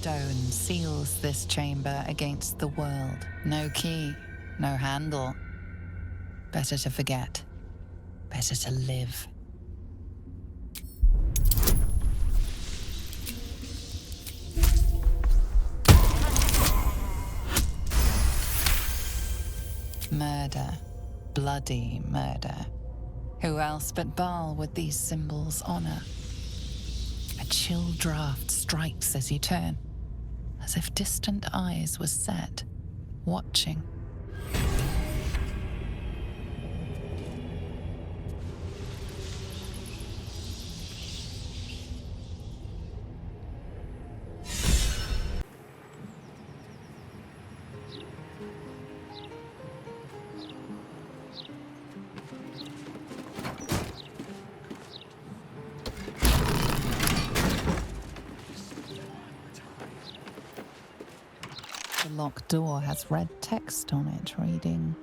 stone seals this chamber against the world. No key, no handle. Better to forget. Better to live. Murder. Bloody murder. Who else but Baal would these symbols honor? A chill draft strikes as you turn, as if distant eyes were set, watching. The locked door has red text on it reading,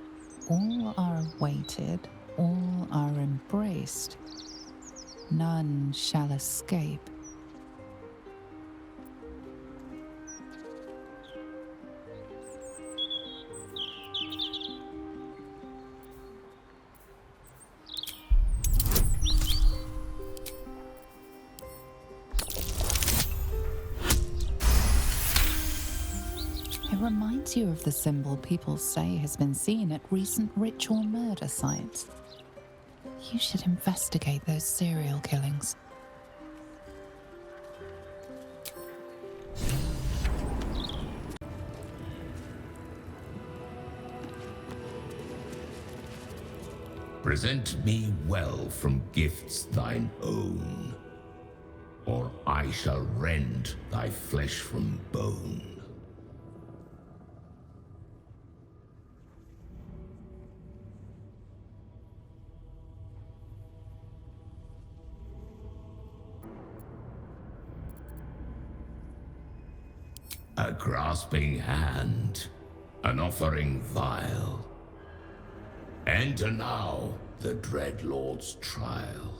"All are awaited, all are embraced. None shall escape." It reminds you of the symbol people say has been seen at recent ritual murder sites. You should investigate those serial killings. Present me well from gifts thine own, or I shall rend thy flesh from bone. A grasping hand, an offering vile. Enter now the Dread Lord's trial.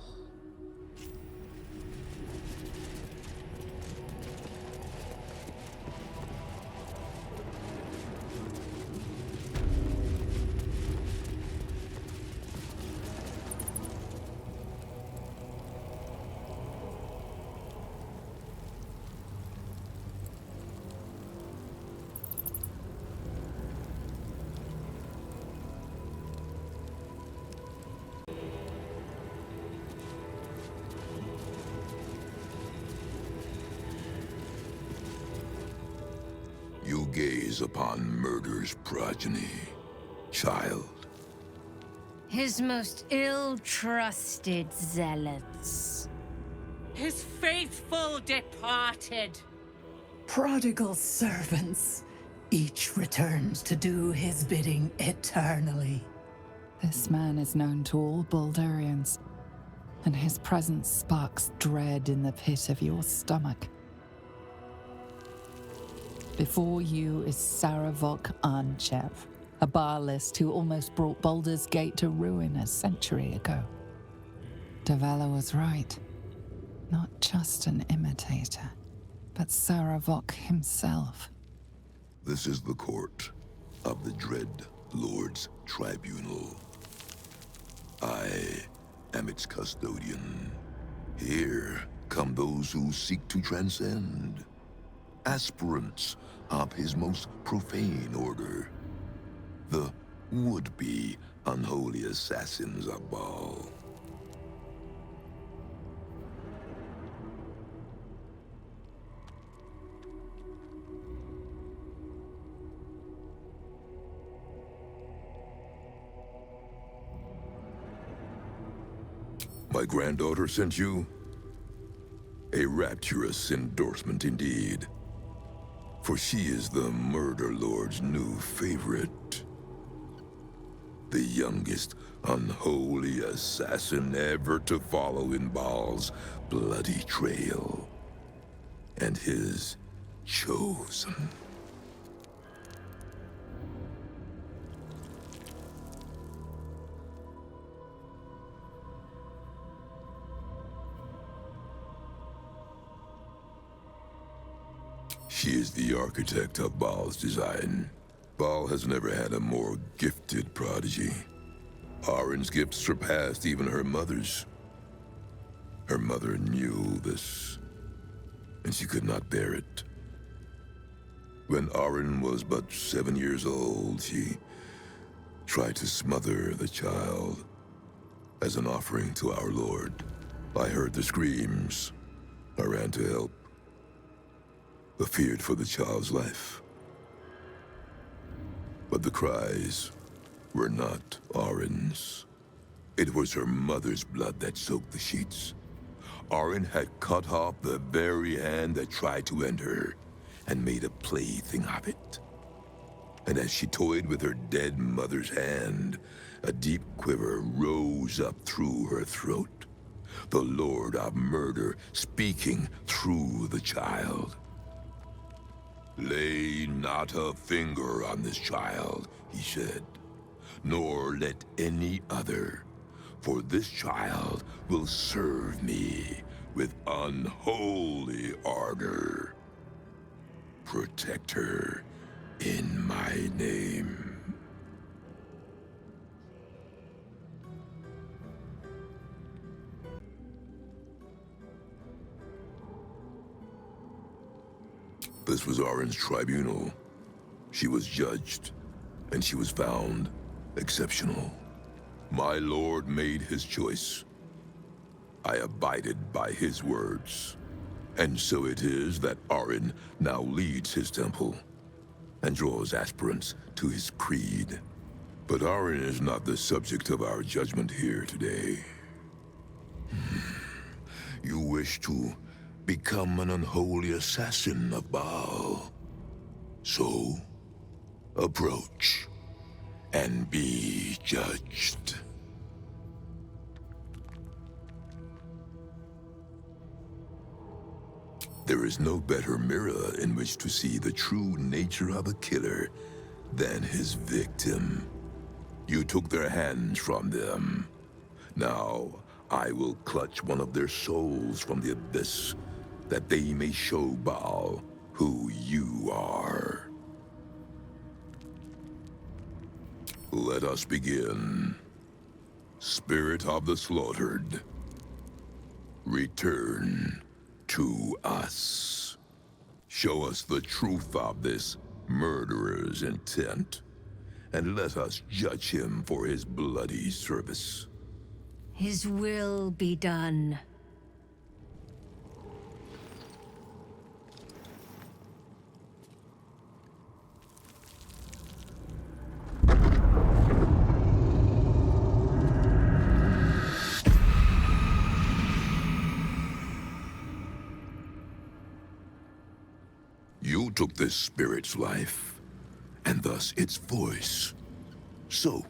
You gaze upon murder's progeny, child. His most ill-trusted zealots. His faithful departed. Prodigal servants, each returns to do his bidding eternally. This man is known to all Baldurians, and his presence sparks dread in the pit of your stomach. Before you is Saravok Arnchev, a Baalist who almost brought Baldur's Gate to ruin a century ago. Davella was right. Not just an imitator, but Saravok himself. This is the court of the Dread Lord's Tribunal. I am its custodian. Here come those who seek to transcend. Aspirants of his most profane order. The would-be unholy assassins of Baal. My granddaughter sent you? A rapturous endorsement indeed. For she is the Murder Lord's new favorite. The youngest unholy assassin ever to follow in Baal's bloody trail. And his chosen. She is the architect of Baal's design. Baal has never had a more gifted prodigy. Arin's gift surpassed even her mother's. Her mother knew this, and she could not bear it. When Arin was but 7 years old, she tried to smother the child as an offering to our Lord. I heard the screams. I ran to help, but feared for the child's life. But the cries were not Arin's. It was her mother's blood that soaked the sheets. Arin had cut off the very hand that tried to end her, and made a plaything of it. And as she toyed with her dead mother's hand, a deep quiver rose up through her throat. The Lord of Murder speaking through the child. "Lay not a finger on this child," he said, "nor let any other, for this child will serve me with unholy ardor. Protect her in my name." This was Arin's tribunal. She was judged, and she was found exceptional. My lord made his choice. I abided by his words. And so it is that Arin now leads his temple and draws aspirants to his creed. But Arin is not the subject of our judgment here today. You wish to become an unholy assassin of Baal. So, approach and be judged. There is no better mirror in which to see the true nature of a killer than his victim. You took their hands from them. Now, I will clutch one of their souls from the abyss, that they may show Baal who you are. Let us begin. Spirit of the slaughtered, return to us. Show us the truth of this murderer's intent, and let us judge him for his bloody service. His will be done. You took this spirit's life, and thus its voice. So,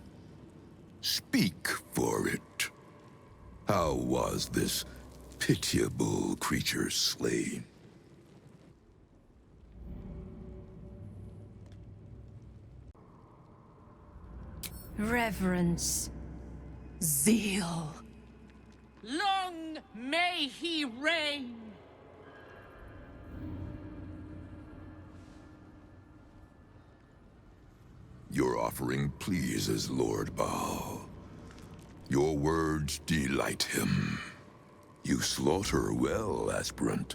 speak for it. How was this pitiable creature slain? Reverence. Zeal. Long may he reign! Your offering pleases Lord Baal. Your words delight him. You slaughter well, aspirant.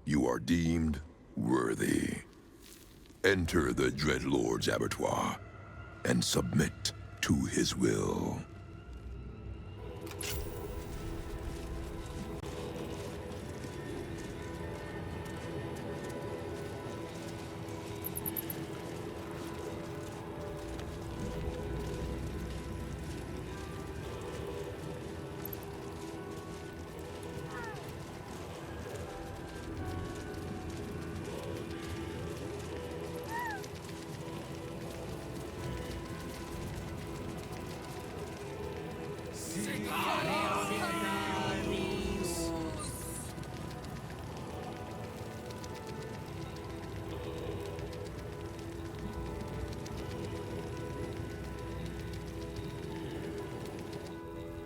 You are deemed worthy. Enter the Dreadlord's abattoir and submit to his will.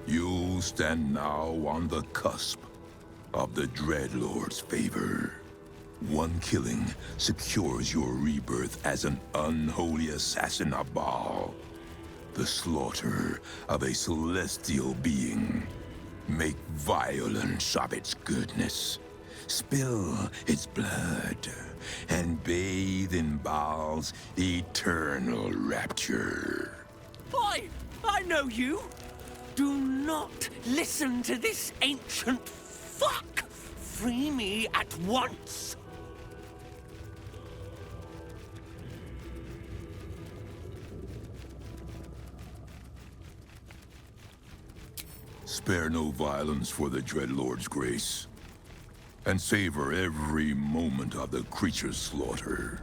You stand now on the cusp of the Dreadlord's favor. One killing secures your rebirth as an unholy assassin of Baal. The slaughter of a celestial being. Make violence of its goodness. Spill its blood, and bathe in Baal's eternal rapture. I know you! Do not listen to this ancient fuck! Free me at once! Spare no violence for the Dreadlord's grace, and savor every moment of the creature's slaughter.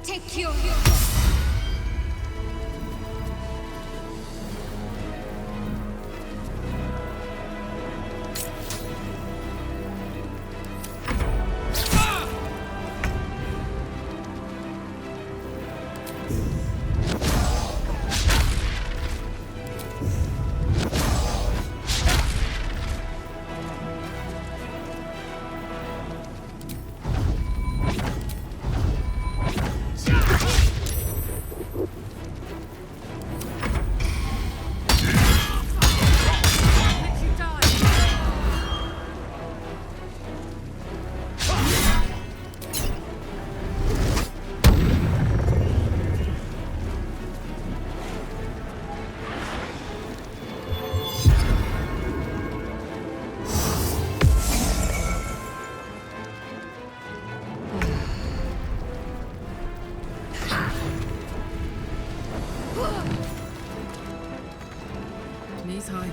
Take your... Knees high.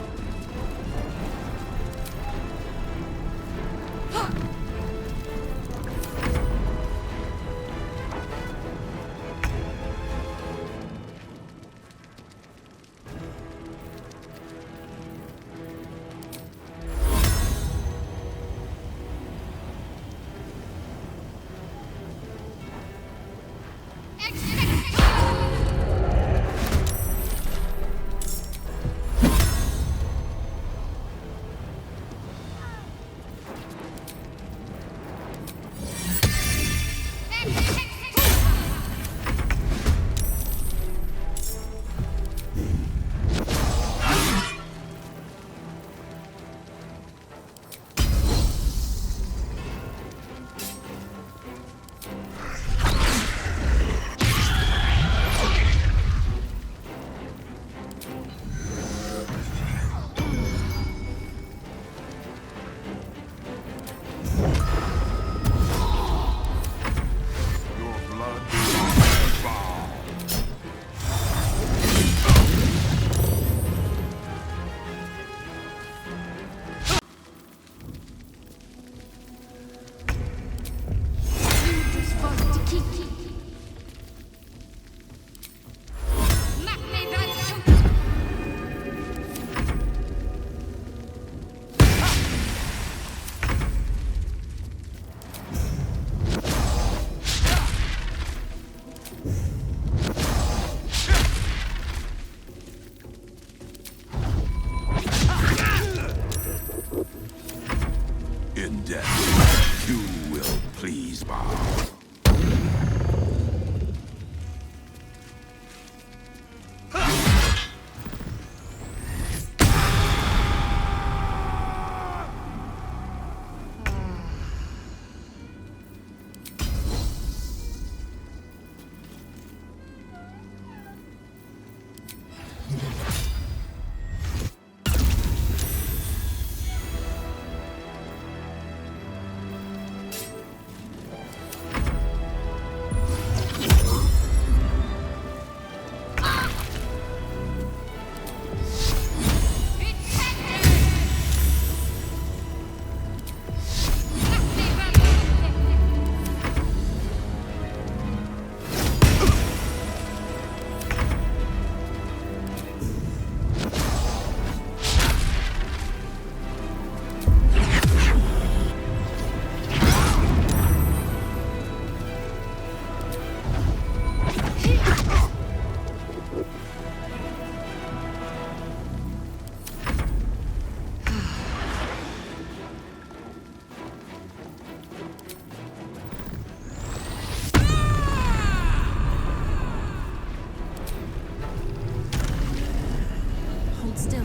still.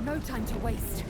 No time to waste.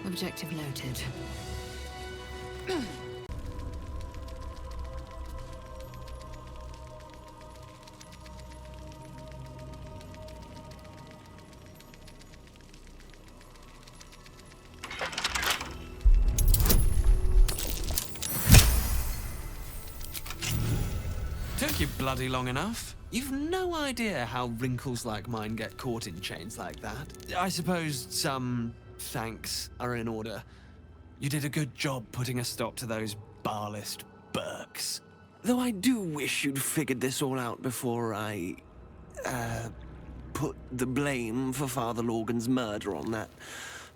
Objective noted. you bloody long enough. You've no idea how wrinkles like mine get caught in chains like that. I suppose some thanks are in order. You did a good job putting a stop to those Balist Burks. Though I do wish you'd figured this all out before I, put the blame for Father Lorgan's murder on that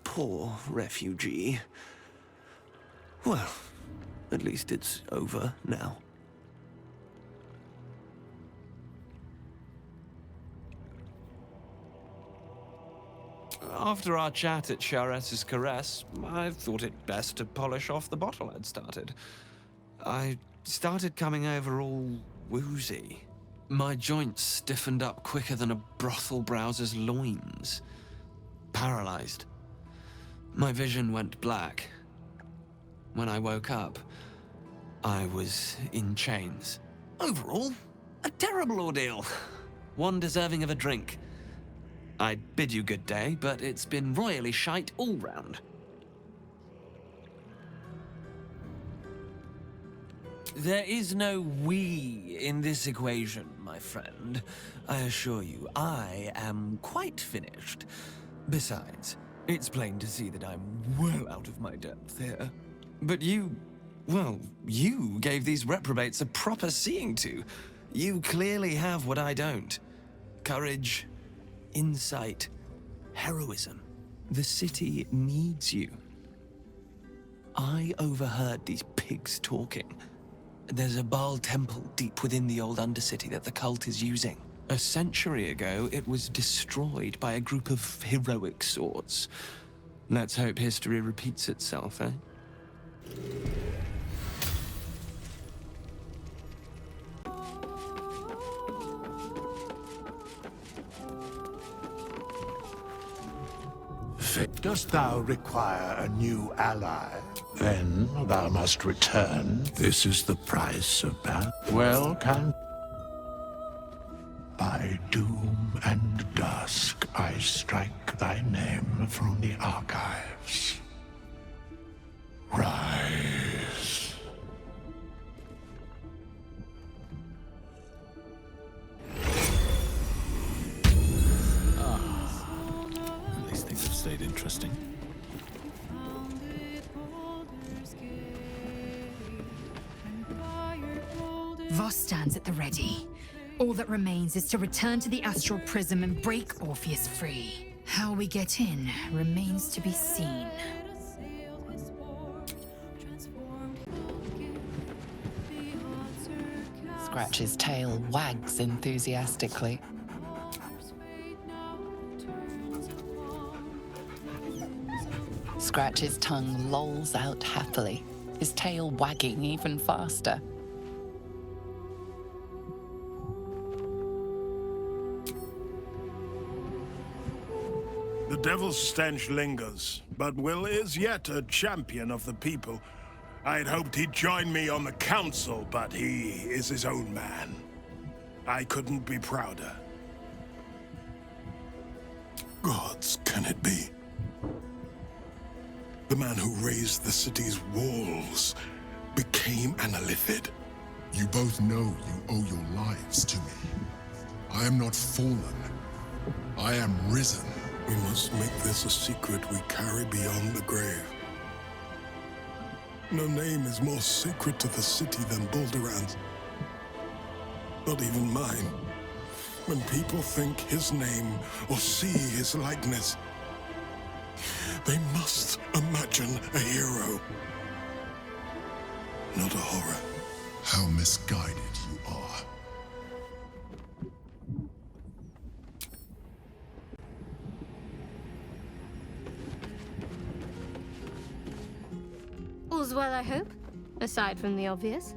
poor refugee. Well, at least it's over now. After our chat at Charessa's Caress, I thought it best to polish off the bottle I'd started. I started coming over all woozy. My joints stiffened up quicker than a brothel browser's loins. Paralyzed. My vision went black. When I woke up, I was in chains. Overall, a terrible ordeal. One deserving of a drink. I'd bid you good day, but it's been royally shite all round. There is no we in this equation, my friend. I assure you, I am quite finished. Besides, it's plain to see that I'm well out of my depth here. But you gave these reprobates a proper seeing to. You clearly have what I don't. Courage, insight, heroism. The city needs you. I overheard these pigs talking. There's a Baal temple deep within the old Undercity that the cult is using. A century ago, it was destroyed by a group of heroic sorts. Let's hope history repeats itself, eh? Dost thou require a new ally? Then thou must return. This is the price of battle. Well, can... By doom and dusk I strike thy name from the archives. Rise. At least things have stayed interesting. Voss stands at the ready. All that remains is to return to the astral prism and break Orpheus free. How we get in remains to be seen. Scratch's tail wags enthusiastically. Scratch's tongue lolls out happily, his tail wagging even faster. The devil's stench lingers, but Will is yet a champion of the people. I'd hoped he'd join me on the council, but he is his own man. I couldn't be prouder. Gods, can it be? The man who raised the city's walls became an Illithid. You both know you owe your lives to me. I am not fallen. I am risen. We must make this a secret we carry beyond the grave. No name is more sacred to the city than Balduran's. Not even mine. When people think his name or see his likeness, they must imagine a hero, not a horror. How misguided you are. All's well, I hope, aside from the obvious.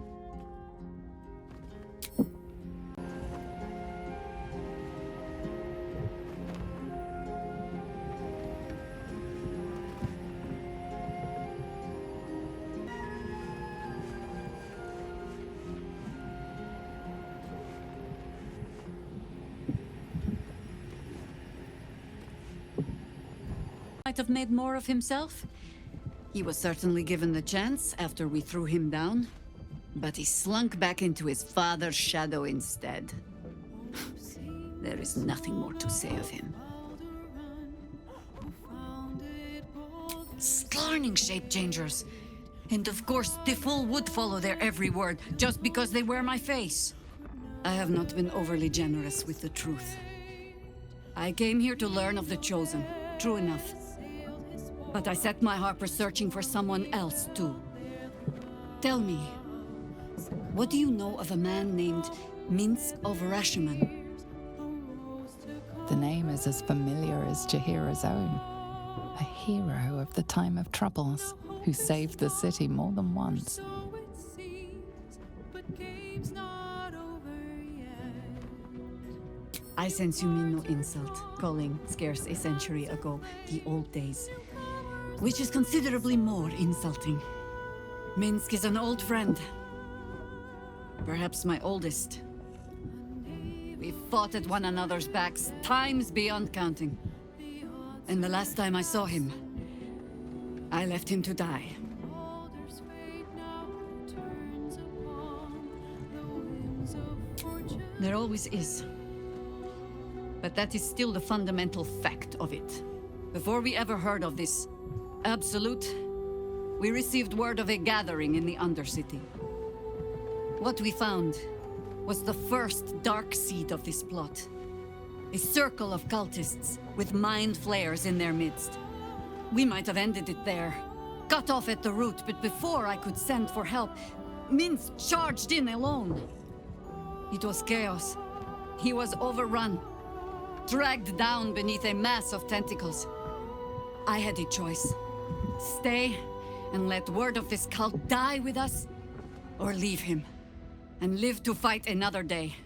Might have made more of himself. He was certainly given the chance after we threw him down. But he slunk back into his father's shadow instead. There is nothing more to say of him. Scarning shape changers. And of course, the fool would follow their every word, just because they wear my face. I have not been overly generous with the truth. I came here to learn of the Chosen, true enough. But I set my heart for searching for someone else, too. Tell me, what do you know of a man named Minsk of Rashomon? The name is as familiar as Jaheira's own. A hero of the time of troubles, who saved the city more than once. I sense you mean no insult, calling scarce a century ago the old days. Which is considerably more insulting. Minsk is an old friend. Perhaps my oldest. We fought at one another's backs, times beyond counting. And the last time I saw him, I left him to die. There always is. But that is still the fundamental fact of it. Before we ever heard of this absolute, we received word of a gathering in the Undercity. What we found was the first dark seed of this plot. A circle of cultists with mind flayers in their midst. We might have ended it there, cut off at the root, but before I could send for help, Minsk charged in alone. It was chaos. He was overrun, dragged down beneath a mass of tentacles. I had a choice. Stay and let word of this cult die with us, or leave him and live to fight another day.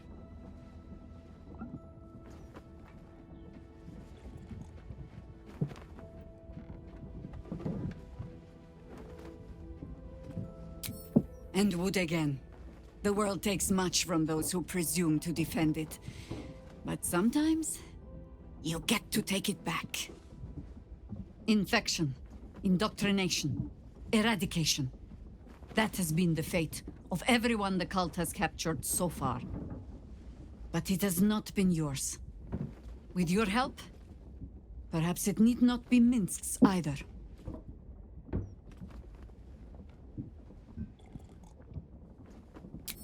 And would again. The world takes much from those who presume to defend it. But sometimes, you get to take it back. Infection, indoctrination, eradication. That has been the fate of everyone the cult has captured so far. But it has not been yours. With your help, perhaps it need not be Minsk's either.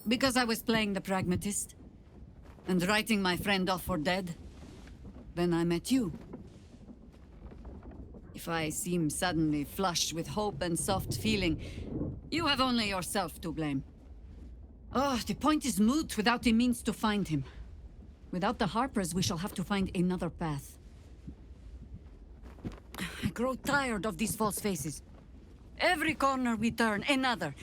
Because I was playing the pragmatist, and writing my friend off for dead, then I met you. If I seem suddenly flushed with hope and soft feeling, you have only yourself to blame. Oh, the point is moot without the means to find him. Without the Harpers, we shall have to find another path. I grow tired of these false faces. Every corner we turn, another.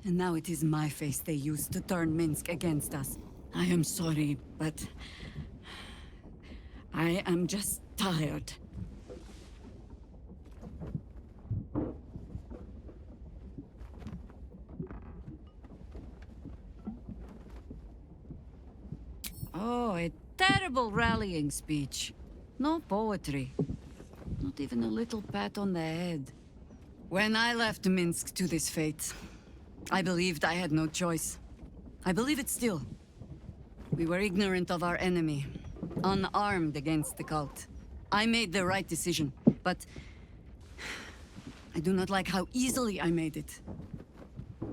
And now it is my face they use to turn Minsk against us. I am sorry, but I am just tired. Oh, a terrible rallying speech. No poetry. Not even a little pat on the head. When I left Minsk to this fate, I believed I had no choice. I believe it still. We were ignorant of our enemy, unarmed against the cult. I made the right decision, but I do not like how easily I made it.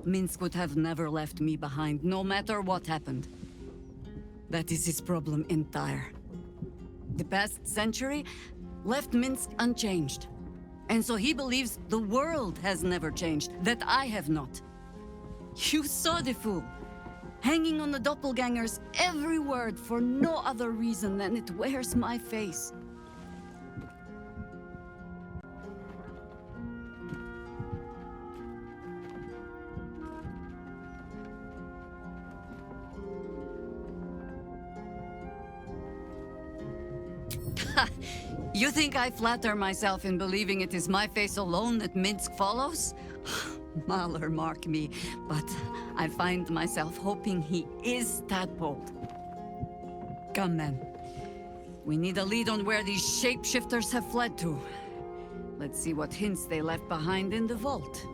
Minsk would have never left me behind, no matter what happened. That is his problem entire. The past century left Minsk unchanged. And so he believes the world has never changed, that I have not. You saw the fool, hanging on the doppelganger's every word for no other reason than it wears my face. You think I flatter myself in believing it is my face alone that Minsk follows? Mahler mark me, but I find myself hoping he is that bold. Come then. We need a lead on where these shapeshifters have fled to. Let's see what hints they left behind in the vault.